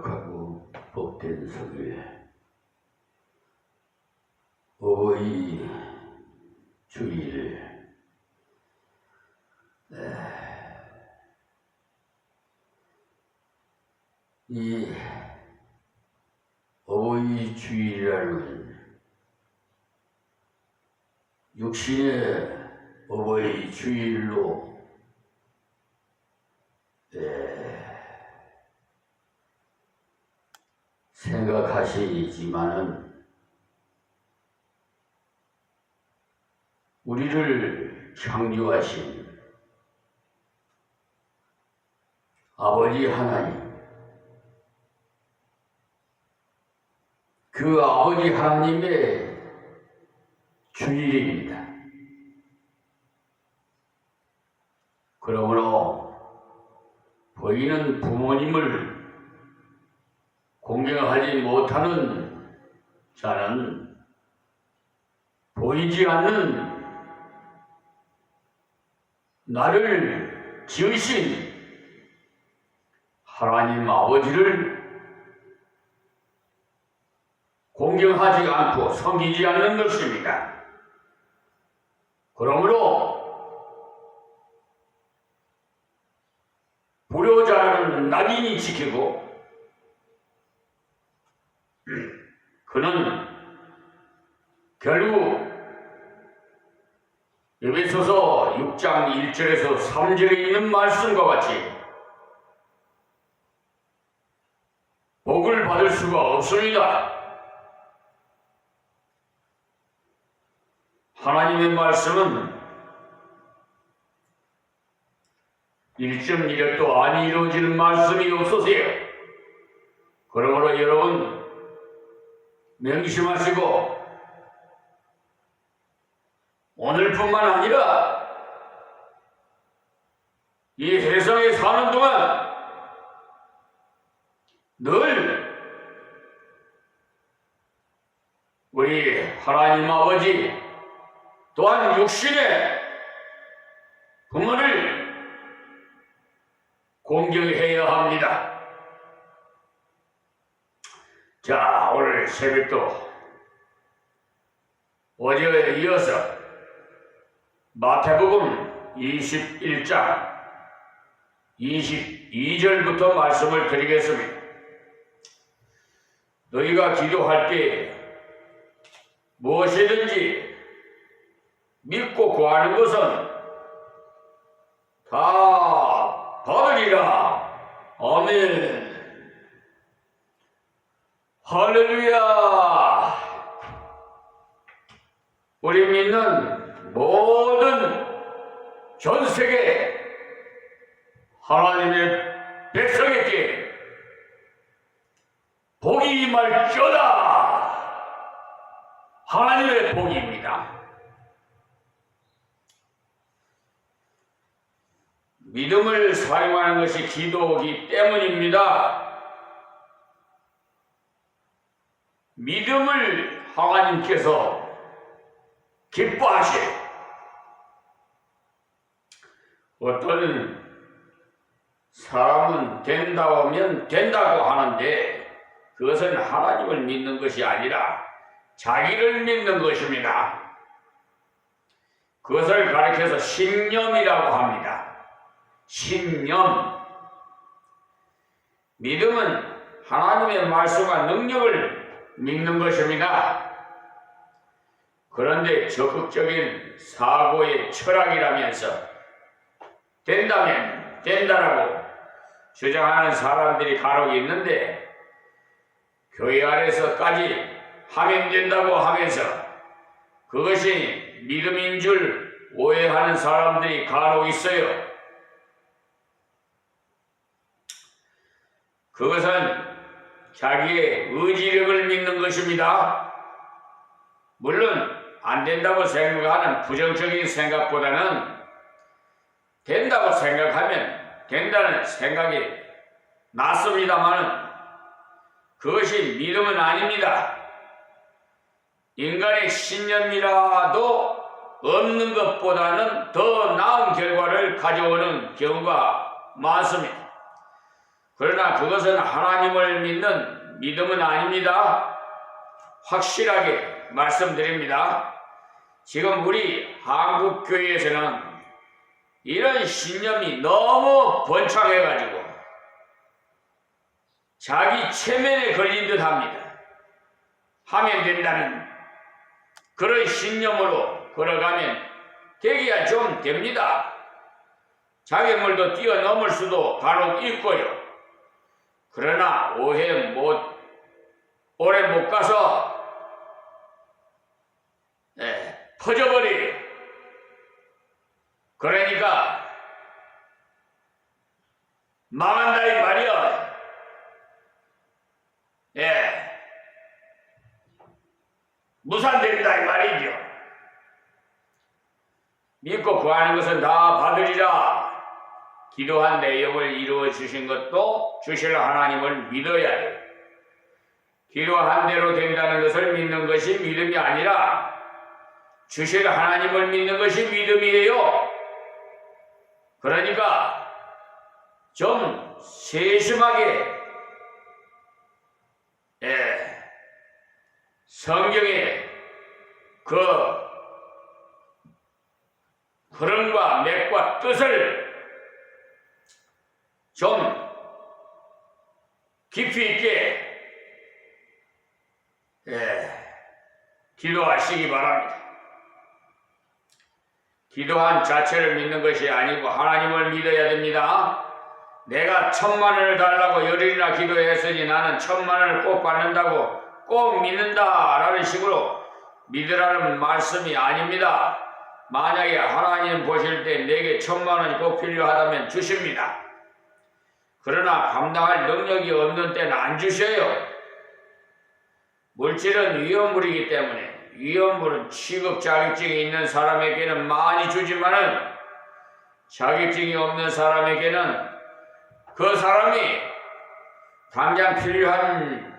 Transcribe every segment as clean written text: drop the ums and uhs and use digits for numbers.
거룩하고 복된 성일 어버이 주일 이 어버이 주일이라는 육신의 어버이 주일로 생각하시지만은 우리를 창조하신 아버지 하나님, 그 아버지 하나님의 주일입니다. 그러므로 보이는 부모님을 공경하지 못하는 자는 보이지 않는 나를 지으신 하나님 아버지를 공경하지 않고 섬기지 않는 것입니다. 그러므로 불효자는 낙인이 지키고 그는 결국 에베소서 6장 1절에서 3절에 있는 말씀과 같이 복을 받을 수가 없습니다. 하나님의 말씀은 1.1도 안 이루어지는 말씀이 없으세요. 그러므로 여러분 명심하시고 오늘뿐만 아니라 이 세상에 사는 동안 늘 우리 하나님 아버지 또한 육신의 부모를 공경해야 합니다. 자, 오늘 새벽도 어제에 이어서 마태복음 21장 22절부터 말씀을 드리겠습니다. 너희가 기도할 때 무엇이든지 믿고 구하는 것은 다 받으리라. 아멘. 할렐루야. 우리 믿는 모든 전 세계 하나님의 백성에게 복이 임할지어다. 하나님의 복입니다. 믿음을 사용하는 것이 기도이기 때문입니다. 믿음을 하나님께서 기뻐하시오. 어떤 사람은 된다고 하면 된다고 하는데 그것은 하나님을 믿는 것이 아니라 자기를 믿는 것입니다. 그것을 가리켜서 신념이라고 합니다. 신념. 믿음은 하나님의 말씀과 능력을 믿는 것입니다. 그런데 적극적인 사고의 철학이라면서 된다면 된다라고 주장하는 사람들이 간혹 있는데 교회 안에서까지 하면 된다고 하면서 그것이 믿음인 줄 오해하는 사람들이 간혹 있어요. 그것은 자기의 의지력을 믿는 것입니다. 물론 안 된다고 생각하는 부정적인 생각보다는 된다고 생각하면 된다는 생각이 낫습니다만 그것이 믿음은 아닙니다. 인간의 신념이라도 없는 것보다는 더 나은 결과를 가져오는 경우가 많습니다. 그러나 그것은 하나님을 믿는 믿음은 아닙니다. 확실하게 말씀드립니다. 지금 우리 한국교회에서는 이런 신념이 너무 번창해가지고 자기 체면에 걸린 듯 합니다. 하면 된다는 그런 신념으로 걸어가면 되기야 좀 됩니다. 자격물도 뛰어넘을 수도 간혹 있고요. 그러나 오래 못 가서 퍼져버려요. 그러니까 망한다 이 말이야. 무산된다 이 말이죠. 믿고 구하는 것은 다 받으리라. 기도한 내용을 이루어 주신 것도 주실 하나님을 믿어야 돼요. 기도한 대로 된다는 것을 믿는 것이 믿음이 아니라 주실 하나님을 믿는 것이 믿음이에요. 그러니까 좀 세심하게 성경의 그 흐름과 맥과 뜻을 좀 깊이 있게 기도하시기 바랍니다. 기도한 자체를 믿는 것이 아니고 하나님을 믿어야 됩니다. 내가 1000만원을 달라고 열흘이나 기도했으니 나는 1000만원을 꼭 받는다고 꼭 믿는다라는 식으로 믿으라는 말씀이 아닙니다. 만약에 하나님 보실 때 내게 1000만원이 꼭 필요하다면 주십니다. 그러나 감당할 능력이 없는 때는 안 주셔요. 물질은 위험물이기 때문에 위험물은 취급 자격증이 있는 사람에게는 많이 주지만은 자격증이 없는 사람에게는 그 사람이 당장 필요한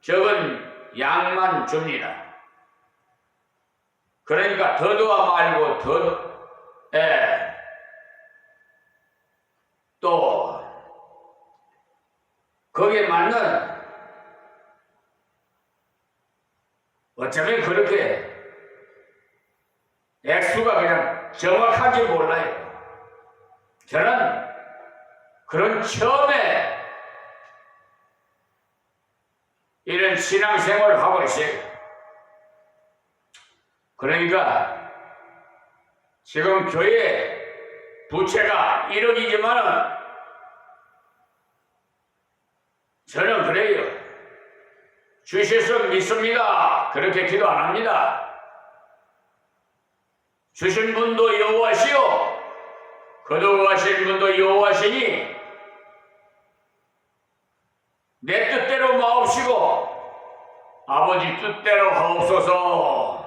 적은 양만 줍니다. 그러니까 더도와 말고 또 거기에 맞는 어쩌면 그렇게 액수가 그냥 정확한지 몰라요. 저는 그런 처음에 이런 신앙생활을 하고 있어요. 그러니까 지금 교회 부채가 1억이지만 저는 그래요. 주실 수 믿습니다. 그렇게 기도 안 합니다. 주신 분도 여호와시요 거두어가신 분도 여호와시니 내 뜻대로 마옵시고 아버지 뜻대로 하옵소서.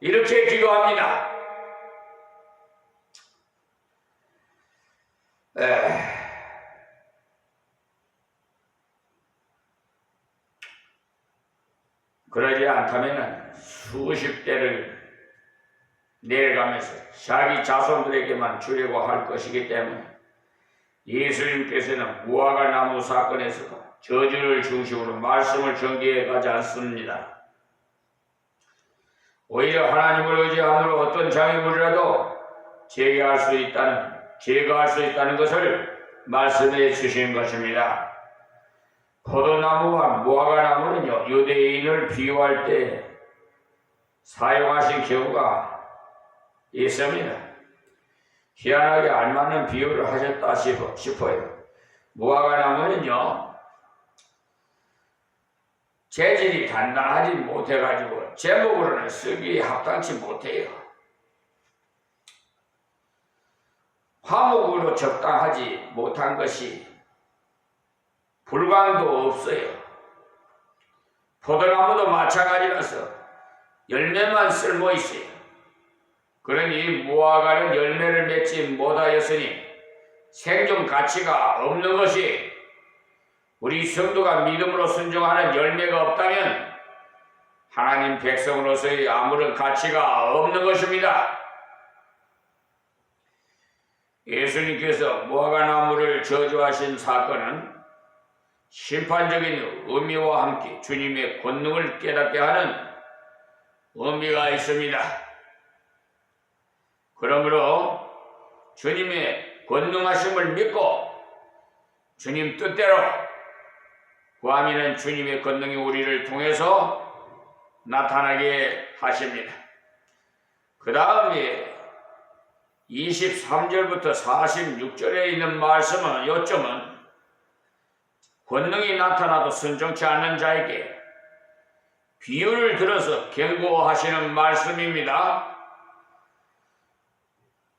이렇게 기도합니다. 그러지 않다면 수십 대를 내려가면서 자기 자손들에게만 주려고 할 것이기 때문에 예수님께서는 무화과 나무 사건에서도 저주를 중심으로 말씀을 전개해 가지 않습니다. 오히려 하나님을 의지함으로 어떤 장애물이라도 제거할 수 있다는 것을 말씀해 주신 것입니다. 포도나무와 무화과나무는요, 유대인을 비유할 때 사용하신 경우가 있습니다. 희한하게 알맞는 비유를 하셨다 싶어요. 무화과나무는요, 재질이 단단하지 못해가지고 제목으로는 쓰기에 합당치 못해요. 화목으로 적당하지 못한 것이 불광도 없어요. 포도나무도 마찬가지라서 열매만 쓸모 있어요. 그러니 무화과는 열매를 맺지 못하였으니 생존 가치가 없는 것이 우리 성도가 믿음으로 순종하는 열매가 없다면 하나님 백성으로서의 아무런 가치가 없는 것입니다. 예수님께서 무화과나무를 저주하신 사건은 심판적인 의미와 함께 주님의 권능을 깨닫게 하는 의미가 있습니다. 그러므로 주님의 권능하심을 믿고 주님 뜻대로 구하면 주님의 권능이 우리를 통해서 나타나게 하십니다. 그 다음에 23절부터 46절에 있는 말씀은 요점은 권능이 나타나도 순종치 않는 자에게 비유를 들어서 경고하시는 말씀입니다.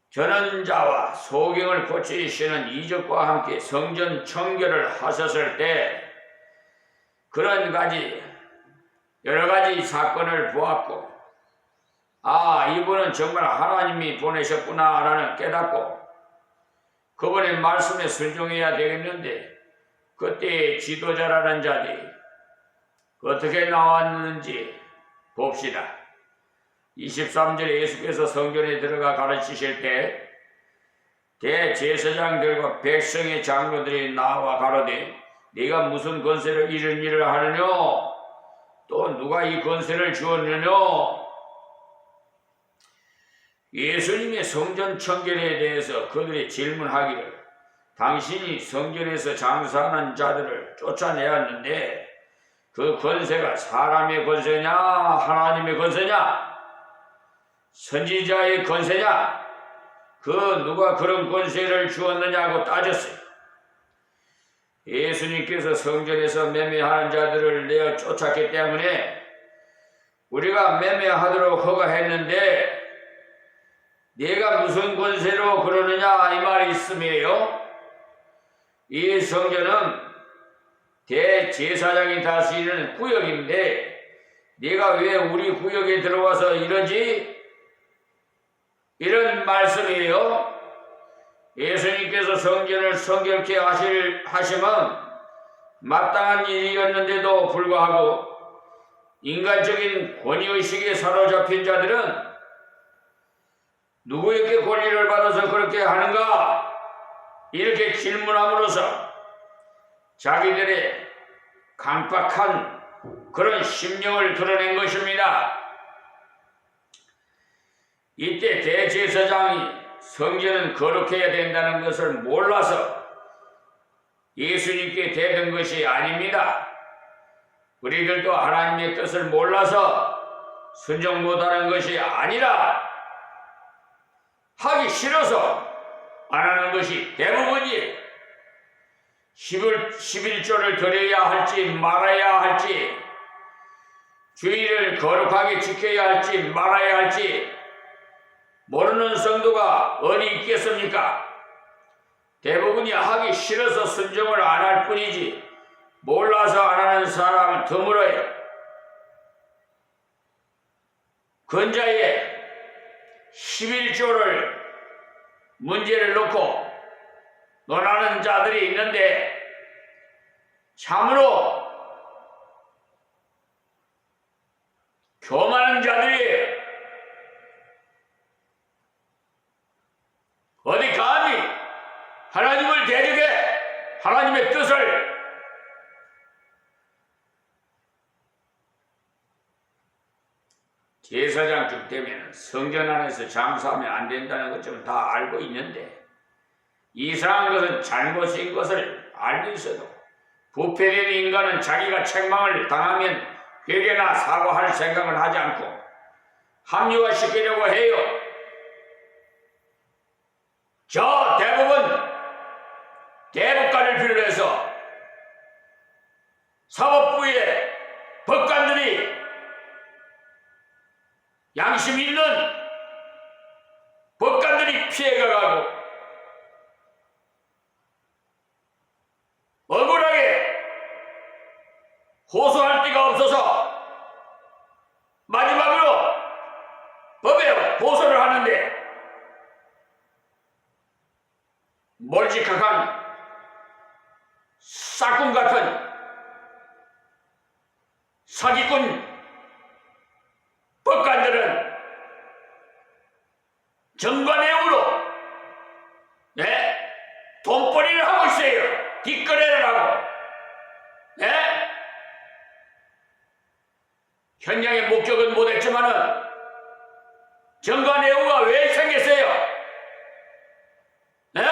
전원자와 소경을 고치시는 이적과 함께 성전 청결을 하셨을 때 여러 가지 사건을 보았고, 이분은 정말 하나님이 보내셨구나 라는 깨닫고 그분의 말씀에 순종해야 되겠는데, 그때 지도자라는 자들이 어떻게 나왔는지 봅시다. 23절에 예수께서 성전에 들어가 가르치실 때 대제사장들과 백성의 장로들이 나와 가로되 네가 무슨 권세로 이런 일을 하느냐? 또 누가 이 권세를 주었느냐? 예수님의 성전 청결에 대해서 그들이 질문하기를 당신이 성전에서 장사하는 자들을 쫓아내었는데 그 권세가 사람의 권세냐 하나님의 권세냐 선지자의 권세냐 누가 그런 권세를 주었느냐고 따졌어요. 예수님께서 성전에서 매매하는 자들을 내어 쫓았기 때문에 우리가 매매하도록 허가했는데 네가 무슨 권세로 그러느냐 이 말이 있음이에요. 이 성전은 대제사장이 다스리는 구역인데 네가 왜 우리 구역에 들어와서 이러지? 이런 말씀이에요. 예수님께서 성전을 성결케 하시면 마땅한 일이었는데도 불구하고 인간적인 권위의식에 사로잡힌 자들은 누구에게 권리를 받아서 그렇게 하는가? 이렇게 질문함으로써 자기들의 강박한 그런 심령을 드러낸 것입니다. 이때 대제사장이 성전은 거룩해야 된다는 것을 몰라서 예수님께 대든 것이 아닙니다. 우리들도 하나님의 뜻을 몰라서 순종 못하는 것이 아니라 하기 싫어서 안 하는 것이 대부분이에요. 11조를 드려야 할지 말아야 할지, 주의를 거룩하게 지켜야 할지 말아야 할지 모르는 성도가 어디 있겠습니까? 대부분이 하기 싫어서 순종을 안 할 뿐이지 몰라서 안 하는 사람은 드물어요. 근자에 11조를 문제를 놓고 논하는 자들이 있는데 참으로 교만한 자들이 어디 감히 하나님을 대적해 하나님의 뜻을 제사장쯤 되면 성전 안에서 장사하면 안 된다는 것 좀 다 알고 있는데 이상한 것은 잘못인 것을 알고 있어도 부패된 인간은 자기가 책망을 당하면 회개나 사과할 생각을 하지 않고 합리화시키려고 해요. 저 대법관을 비롯해서 사법부의 법관들이 양심 있는 법관들이 피해가고 억울하게 호소할 데가 없어서 마지막으로 법에 호소를 하는데 몰직한 싹군 같은 사기꾼 법관들은 정관예우로 네? 돈벌이를 하고 있어요. 뒷거래를 하고. 네? 현장의 목격은 못했지만은 정관예우가 왜 생겼어요? 네?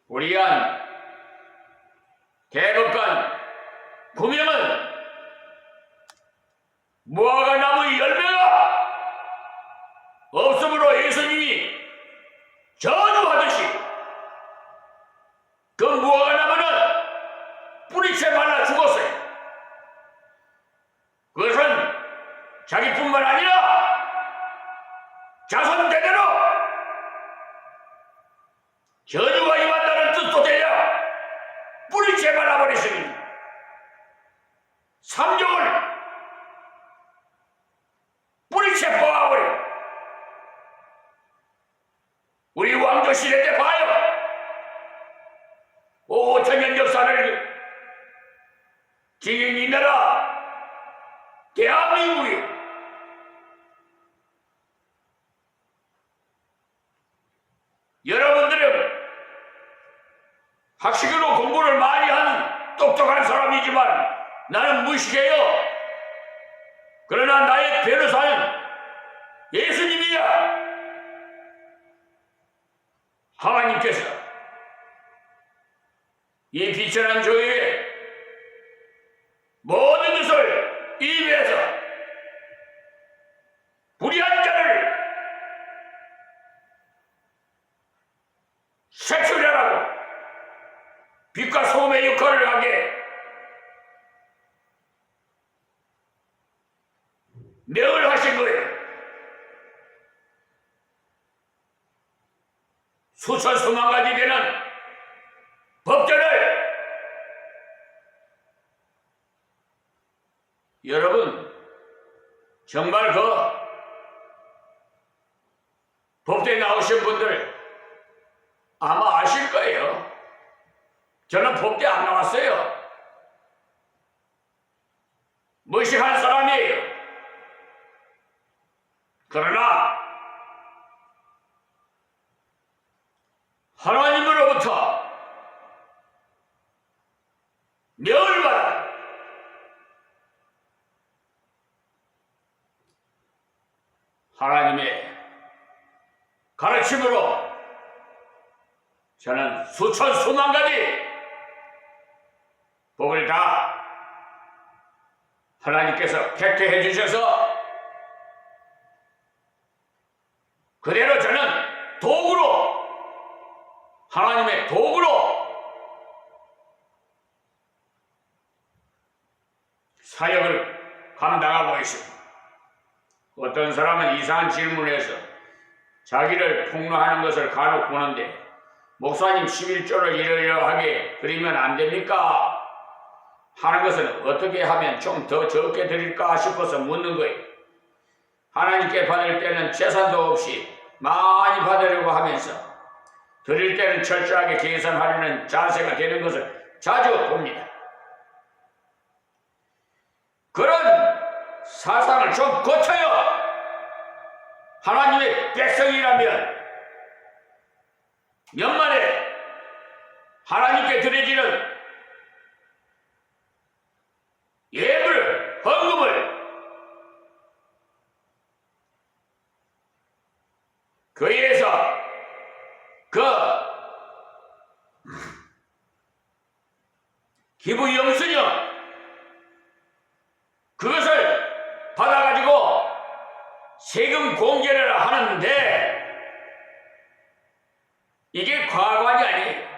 우리한 대법관 구명은 무화과 나무의 열매가 없으므로 예수님이 저주하듯이 그 무화과 나무는 뿌리채 말라 죽었어요. 그것은 자기뿐만 아니라 자손 대대로 저주가 임한다는 뜻도 되려 뿌리채 말라버리시니 삼종을 뿌리채 뽑아버려. 우리 왕조시대 때 봐요. 5천년 역사를 지닌 이 나라 대한민국이 여러분들은 학식으로 공부를 많이 한 똑똑한 사람이지만 나는 무식해요. 그러나 나의 변호사는 예수님이야. 하나님께서 이 비천한 교회에 모든 것을 임해서 불의한 자를 색출하라고 빛과 소금의 역할을 하게 명을 하신 거예요. 수천 수만 가지 되는 법전을 여러분 정말 그 법대에 나오신 분들 아마 아실 거예요. 저는 법대 안 나왔어요. 무식한 사람이에요. 그러나 하나님으로부터 명을 받아 하나님의 가르침으로 저는 수천 수만 가지 복을 다 하나님께서 획득해 주셔서 그대로 저는 도구로 하나님의 도구로 사역을 감당하고 있습니다. 어떤 사람은 이상한 질문을 해서 자기를 폭로하는 것을 간혹 보는데 목사님 11조를 이러이러하게 드리면 안 됩니까? 하는 것은 어떻게 하면 좀 더 적게 드릴까 싶어서 묻는 거예요. 하나님께 받을 때는 재산도 없이 많이 받으려고 하면서 드릴 때는 철저하게 계산하려는 자세가 되는 것을 자주 봅니다. 그런 사상을 좀 고쳐요. 하나님의 백성이라면 연말에 하나님께 드려지는 예물, 헌금을 교회에서 그 기부 영수증 그것을 받아가지고 세금 공개를 하는데 이게 과관이 아니에요.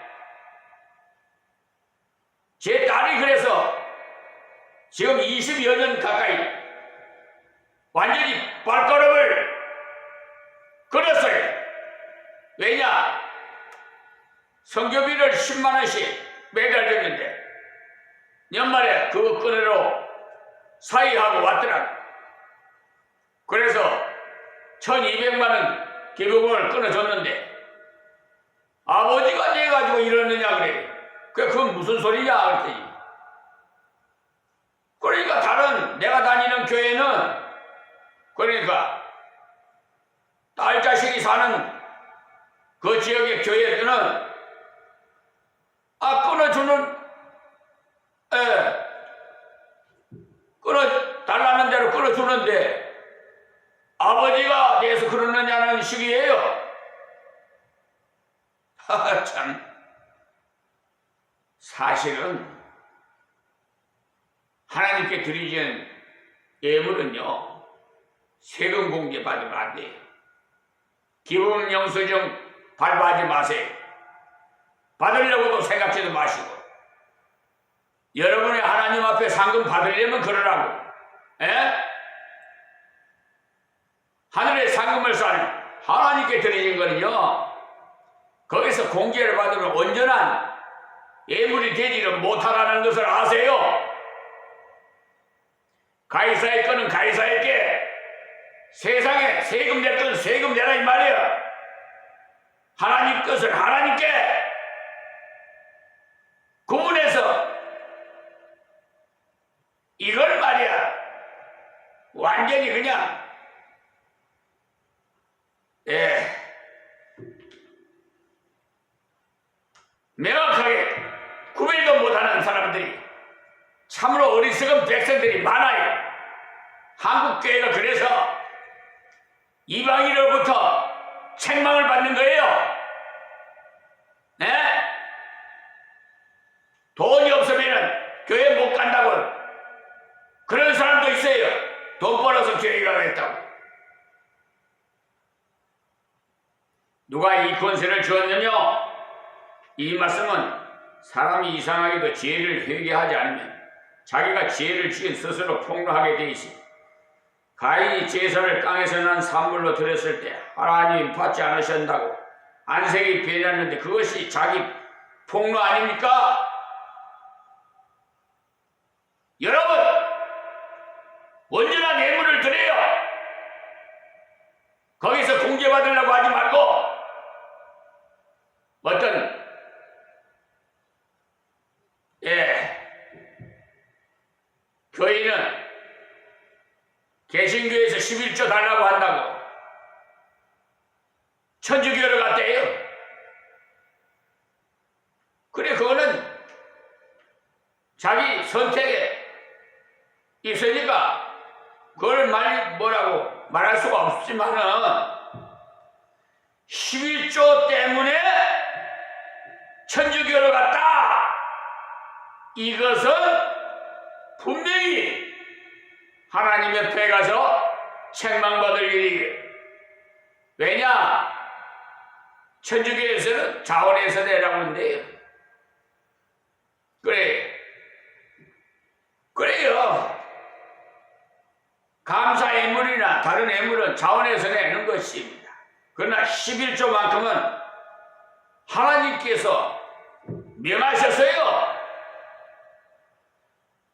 제 딸이 그래서 지금 20여 년 가까이 완전히 발걸음을 끊었어요. 왜냐? 성교비를 10만 원씩 매달 줬는데 연말에 그거 끊으러 사의하고 왔더라고. 그래서 1200만 원 기부금을 끊어줬는데 아버지가 돼가지고 이러느냐 그래. 그건 무슨 소리냐 그랬더니 그러니까 다른 내가 다니는 교회는 그러니까 딸 자식이 사는 그 지역의 교회들은 끊어주는, 달라는 대로 끊어주는데 아버지가 돼서 그러느냐는 식이에요. 참, 사실은 하나님께 드리는 예물은요, 세금 공제 받으면 안 돼요. 기본 영수증 발부하지 마세요. 받으려고도 생각지도 마시고. 여러분이 하나님 앞에 상금 받으려면 그러라고. 하늘의 상금을 쌓는 하나님께 드리는 거는요, 거기서 공개를 받으면 온전한 예물이 되지를 못하다는 것을 아세요. 가이사의 거는 가이사에게, 세상에 세금 낼 건 세금 내라 이 말이야. 하나님 것은 하나님께 구분해서, 이걸 말이야 완전히 그냥 명확하게 구별도 못하는 사람들이, 참으로 어리석은 백성들이 많아요. 한국교회가 그래서 이방인으로부터 책망을 받는 거예요. 돈이 없으면 교회 못 간다고 그런 사람도 있어요. 돈 벌어서 교회 가겠다고. 누가 이 권세를 주었느냐? 이 말씀은 사람이 이상하게도 죄를 회개하지 않으면 자기가 죄를 지은 스스로 폭로하게 돼 있어. 가인이 제사를 땅에서 난 산물로 드렸을 때 하나님 받지 않으신다고 안색이 변했는데 그것이 자기 폭로 아닙니까? 여러분, 온전한 예물을 드려요. 거기서 공개받으려고 하지 말고, 어떤 교인은 개신교에서 11조 달라고 한다고 천주교를 갔대요. 그래, 그거는 자기 선택에 있으니까 그걸 뭐라고 말할 수가 없지만은 11조 때문에 천주교를 갔다, 이것은 분명히 하나님 옆에 가서 책망받을 일이에요. 왜냐? 천주교에서는 자원에서 내라고 하는데요. 그래요. 감사 예물이나 다른 예물은 자원에서 내는 것입니다. 그러나 11조만큼은 하나님께서 명하셨어요.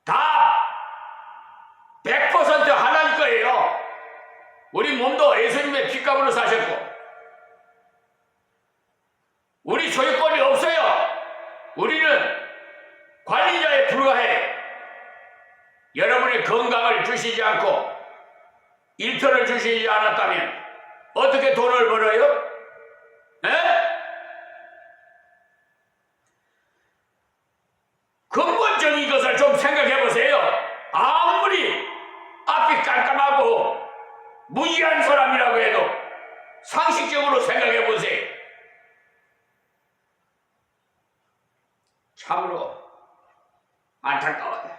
다 100% 하나님 거예요. 우리 몸도 예수님의 피값으로 사셨고, 우리 소유권이 없어요. 우리는 관리자에 불과해. 여러분의 건강을 주시지 않고 일터를 주시지 않았다면 어떻게 돈을 벌어요? 근본적인 것을 좀 생각해 보세요. 아무리 앞이 깜깜하고 무지한 사람이라고 해도 상식적으로 생각해 보세요. 참으로 안타까워요.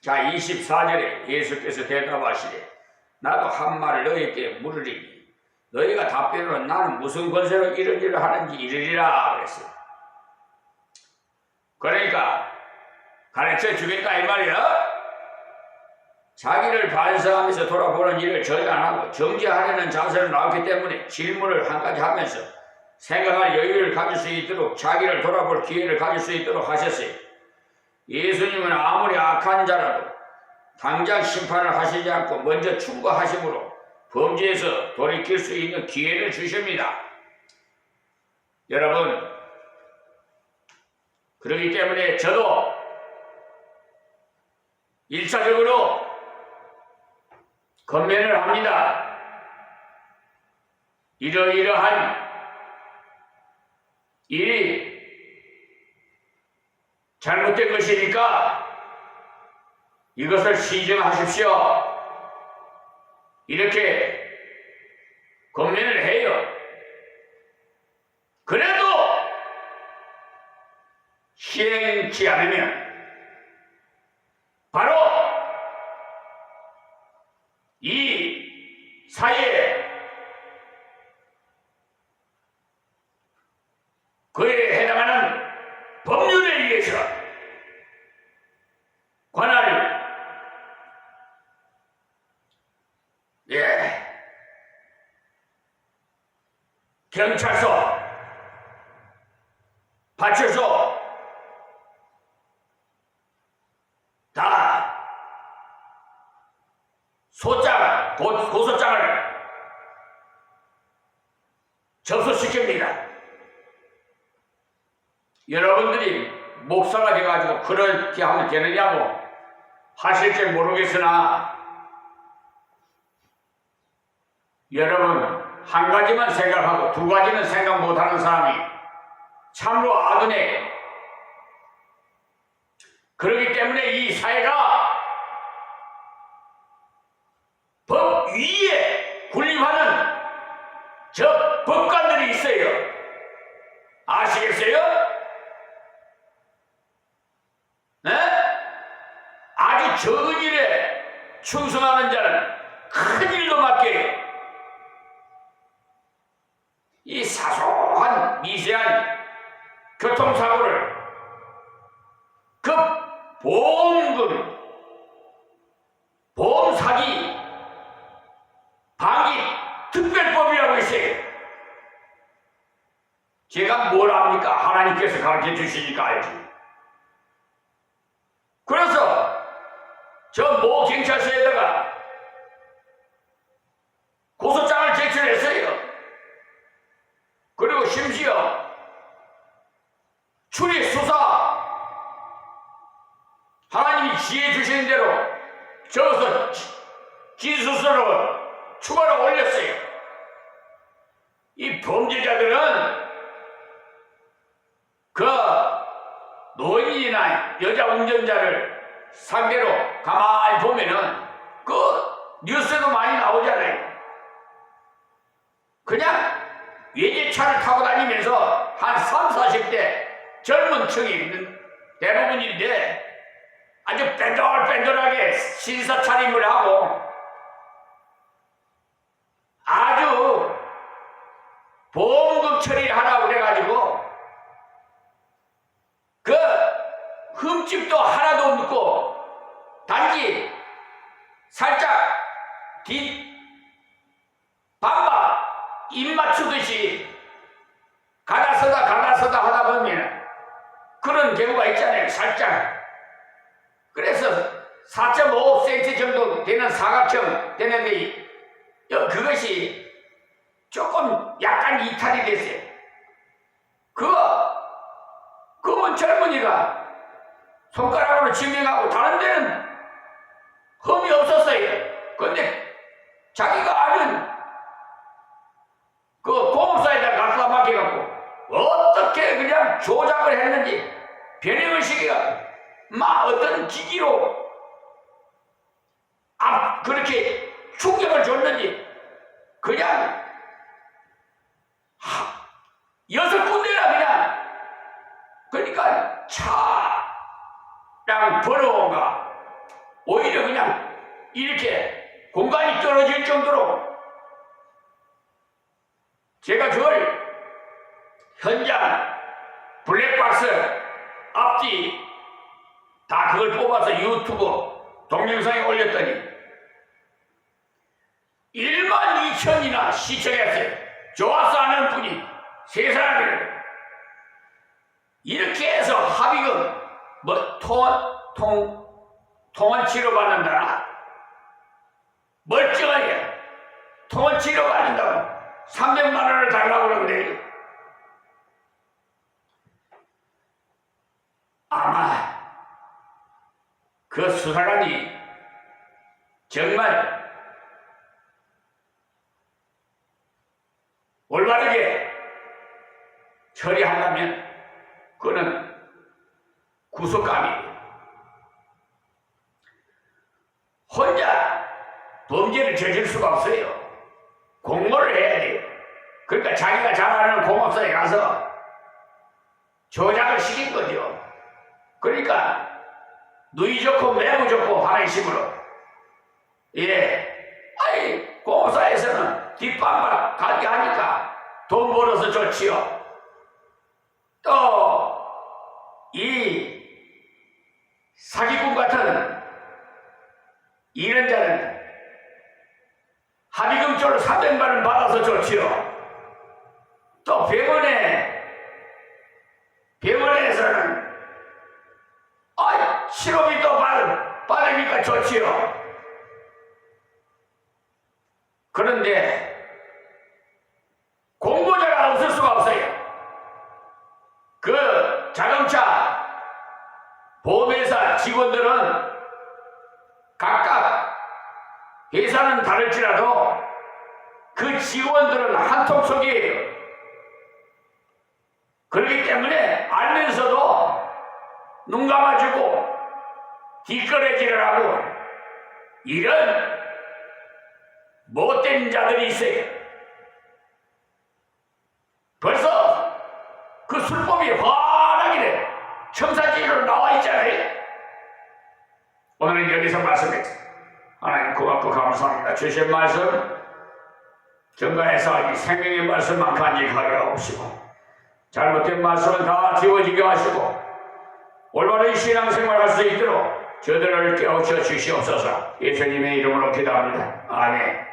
자, 24절에 예수께서 대답하시되 나도 한 말을 너희에게 물으리니 너희가 답변으로 나는 무슨 권세로 이런 일을 하는지 이르리라 그랬어요. 그러니까 가르쳐 주겠다 이 말이야. 자기를 반성하면서 돌아보는 일을 전혀 안 하고 정죄하려는 자세로 나왔기 때문에 질문을 한 가지 하면서 생각할 여유를 가질 수 있도록, 자기를 돌아볼 기회를 가질 수 있도록 하셨어요. 예수님은 아무리 악한 자라도 당장 심판을 하시지 않고 먼저 충고하심으로 범죄에서 돌이킬 수 있는 기회를 주십니다. 여러분, 그렇기 때문에 저도 1차적으로 건면을 합니다. 이러이러한 일이 잘못된 것이니까 이것을 시정하십시오. 이렇게 권면을 해요. 그래도 시행치 않으면 바로 이 사회에 그에 해당하는 법률에 의해서 관할 경찰서, 파출소 다 소장, 고소장을 접수시킵니다. 여러분들이 목사가 돼가지고 그렇게 하면 되느냐고 하실지 모르겠으나 여러분 한 가지만 생각하고 두 가지는 생각 못하는 사람이 참으로 아드네. 그렇기 때문에 이 사회가 법 위에 군림하는 저 법관들이 있어요. 아시겠어요? 네? 아주 적은 일에 충성하는 자는 큰 일도 맡겨요. 이 사소한 미세한 교통사고를 그 보험금, 보험사기 방지 특별법이라고 있어요. 제가 뭘 압니까? 하나님께서 가르쳐 주시니까 알지. 그래서 저 모 경찰서에다가 고소장을 제출했어요. 그리고 심지어 출입 수사 하나님이 지혜 주시는 대로 적어서 기수서로 추가로 올렸어요. 이 범죄자들은 그 노인이나 여자 운전자를 상대로 가만히 보면은 그 뉴스에도 많이 나오잖아요. 그냥 외제차를 타고 다니면서 한 30, 40대 젊은 층이 있는 대부분인데 아주 뺀돌뺀돌하게 신사 차림을 하고 아주 보험금 처리를 하라고 그래가지고 그 흠집도 하나도 없고 단지 살짝 반박 입 맞추듯이 가다 서다 하다 보면 그런 경우가 있잖아요. 살짝. 그래서 4.5cm 정도 되는 사각형 되는데 그것이 조금 약간 이탈이 됐어요. 그건 젊은이가 손가락으로 지명하고 다른 데는 흠이 없었어요. 그런데 자기가 아는 그 공업사에다 갖다 맡겨갖고 어떻게 그냥 조작을 했는지 변형을 시켜갖고 막 어떤 기기로 그렇게 충격을 줬는지 그냥 6군데나 그냥 그러니까 차랑 번호가 오히려 그냥 이렇게 공간이 떨어질 정도로 제가 그걸 현장 블랙박스 앞뒤 다 그걸 뽑아서 유튜브 동영상에 올렸더니 12,000이나 시청했어요. 좋아서 하는 분이 세상에 이렇게 해서 합의금 뭐 통원 치료받는다. 멀쩡하게 통원 치료받는다고 300만 원을 달라고 그러는데 아마 그 수사관이 정말 올바르게 처리한다면 그는 구속감이에요. 혼자 범죄를 저질 수가 없어요. 공모를 해야 돼요. 그러니까 자기가 잘 아는 공업사에 가서 조작을 시킨 거죠. 그러니까 누이 좋고 매우 좋고 하나의 식으로 아니 공업사에서는 뒷방만 가게 하니까 돈 벌어서 좋지요. 또 이 사기꾼 같은 이런 자는 합의금조를 300만 원 받아서 좋지요. 또 병원에서는 치료비 또 받으니까 좋지요. 그런데 공모자가 없을 수가 없어요. 그 자동차 보험회사 직원들은 각각 회사는 다를지라도 그 직원들은 한통속이에요. 그렇기 때문에 알면서도 눈 감아주고 뒷거래질을 하고 이런 못된 자들이 있어요. 벌써 그 술법이 환하게 청사진으로 나와 있잖아요. 오늘은 여기서 말씀했습니다. 하나님 고맙고 감사합니다. 주신 말씀 정가에서 이 생명의 말씀만 간직하게 하옵시고 잘못된 말씀은 다 지워지게 하시고 올바른 신앙생활 할 수 있도록 저들을 깨우쳐 주시옵소서. 예수님의 이름으로 기도합니다. 아멘.